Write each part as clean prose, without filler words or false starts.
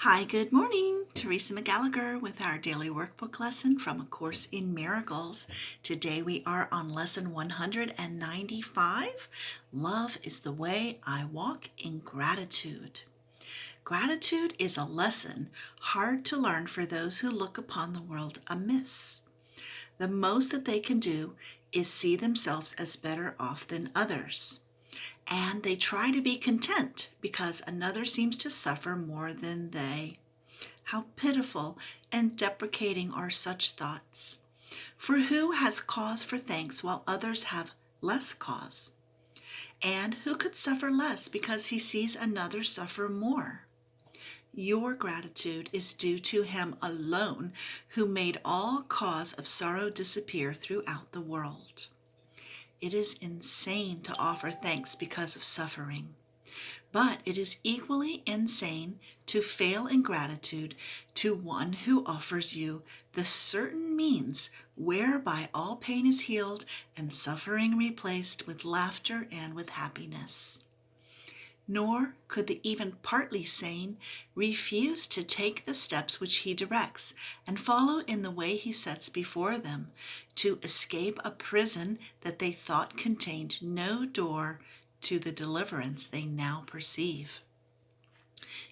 Hi, good morning. Teresa McGallicher with our daily workbook lesson from A Course in Miracles. Today we are on lesson 195. Love is the way I walk in gratitude. Gratitude is a lesson hard to learn for those who look upon the world amiss. The most that they can do is see themselves as better off than others. And they try to be content because another seems to suffer more than they. How pitiful and deprecating are such thoughts! For who has cause for thanks while others have less cause? And who could suffer less because he sees another suffer more? Your gratitude is due to him alone who made all cause of sorrow disappear throughout the world. It is insane to offer thanks because of suffering. But it is equally insane to fail in gratitude to one who offers you the certain means whereby all pain is healed and suffering replaced with laughter and with happiness. Nor could the even partly sane refuse to take the steps which he directs and follow in the way he sets before them to escape a prison that they thought contained no door to the deliverance they now perceive.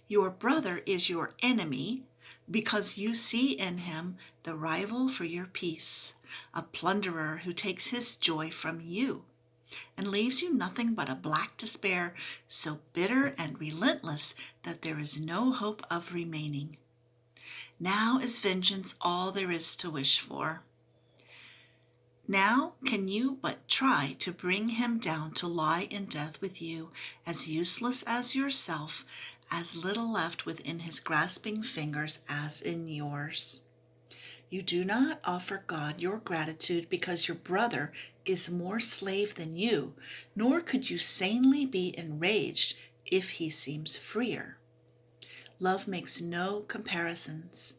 Your brother is your enemy because you see in him the rival for your peace, a plunderer who takes his joy from you and leaves you nothing but a black despair so bitter and relentless that there is no hope of remaining. Now is vengeance all there is to wish for. Now can you but try to bring him down to lie in death with you, as useless as yourself, as little left within his grasping fingers as in yours. You do not offer God your gratitude because your brother is more slave than you, nor could you sanely be enraged if he seems freer. Love makes no comparisons,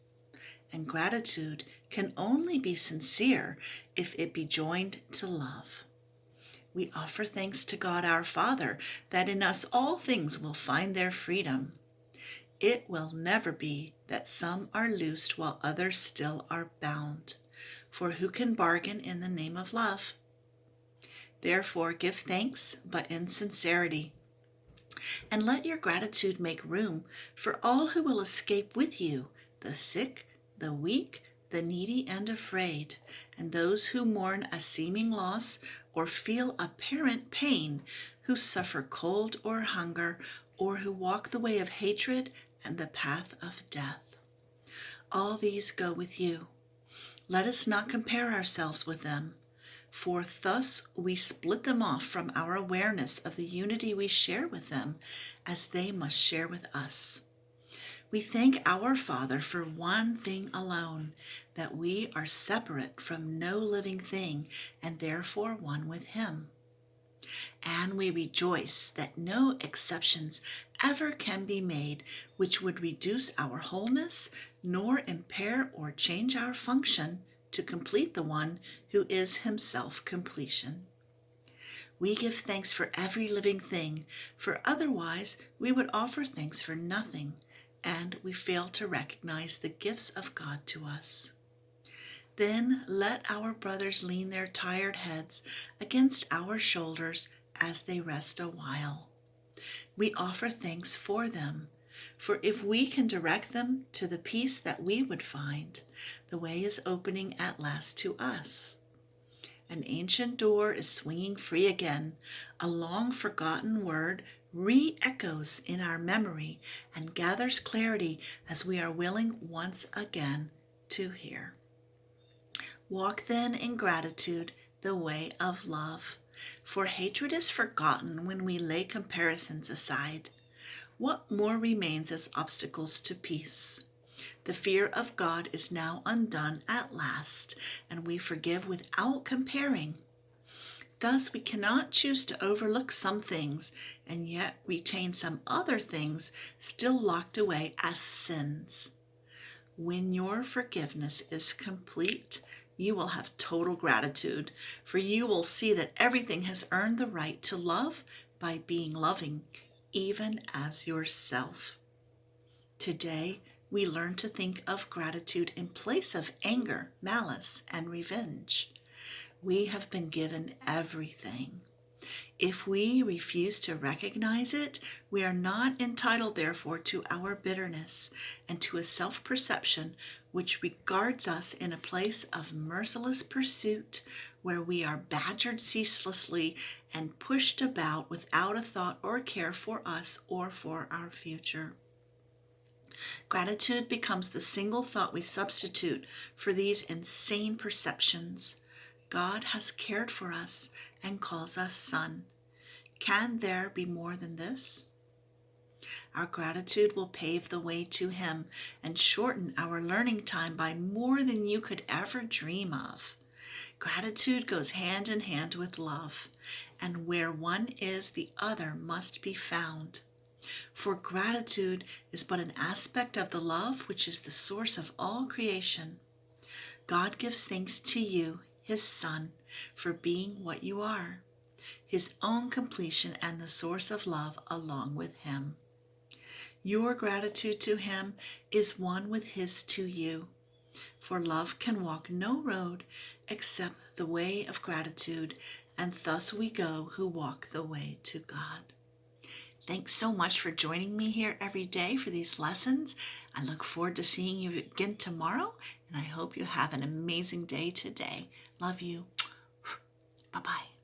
and gratitude can only be sincere if it be joined to love. We offer thanks to God our Father that in us all things will find their freedom. It will never be that some are loosed while others still are bound. For who can bargain in the name of love? Therefore give thanks, but in sincerity. And let your gratitude make room for all who will escape with you, the sick, the weak, the needy and afraid, and those who mourn a seeming loss or feel apparent pain, who suffer cold or hunger, or who walk the way of hatred and the path of death. All these go with you. Let us not compare ourselves with them, for thus we split them off from our awareness of the unity we share with them, as they must share with us. We thank our Father for one thing alone, that we are separate from no living thing, and therefore one with him. And we rejoice that no exceptions ever can be made which would reduce our wholeness, nor impair or change our function to complete the one who is himself completion. We give thanks for every living thing, for otherwise we would offer thanks for nothing, and we fail to recognize the gifts of God to us. Then let our brothers lean their tired heads against our shoulders as they rest a while. We offer thanks for them, for if we can direct them to the peace that we would find, the way is opening at last to us. An ancient door is swinging free again. A long-forgotten word re-echoes in our memory and gathers clarity as we are willing once again to hear. Walk then in gratitude the way of love, for hatred is forgotten when we lay comparisons aside. What more remains as obstacles to peace? The fear of God is now undone at last, and we forgive without comparing. Thus we cannot choose to overlook some things and yet retain some other things still locked away as sins. When your forgiveness is complete, you will have total gratitude, for you will see that everything has earned the right to love by being loving, even as yourself. Today, we learn to think of gratitude in place of anger, malice, and revenge. We have been given everything. If we refuse to recognize it, we are not entitled, therefore, to our bitterness and to a self-perception which regards us in a place of merciless pursuit, where we are badgered ceaselessly and pushed about without a thought or care for us or for our future. Gratitude becomes the single thought we substitute for these insane perceptions. God has cared for us and calls us son. Can there be more than this? Our gratitude will pave the way to Him and shorten our learning time by more than you could ever dream of. Gratitude goes hand in hand with love, and where one is, the other must be found. For gratitude is but an aspect of the love which is the source of all creation. God gives thanks to you, His Son, for being what you are, His own completion and the source of love along with Him. Your gratitude to Him is one with His to you, for love can walk no road except the way of gratitude, and thus we go who walk the way to God. Thanks so much for joining me here every day for these lessons. I look forward to seeing you again tomorrow, and I hope you have an amazing day today. Love you. Bye-bye.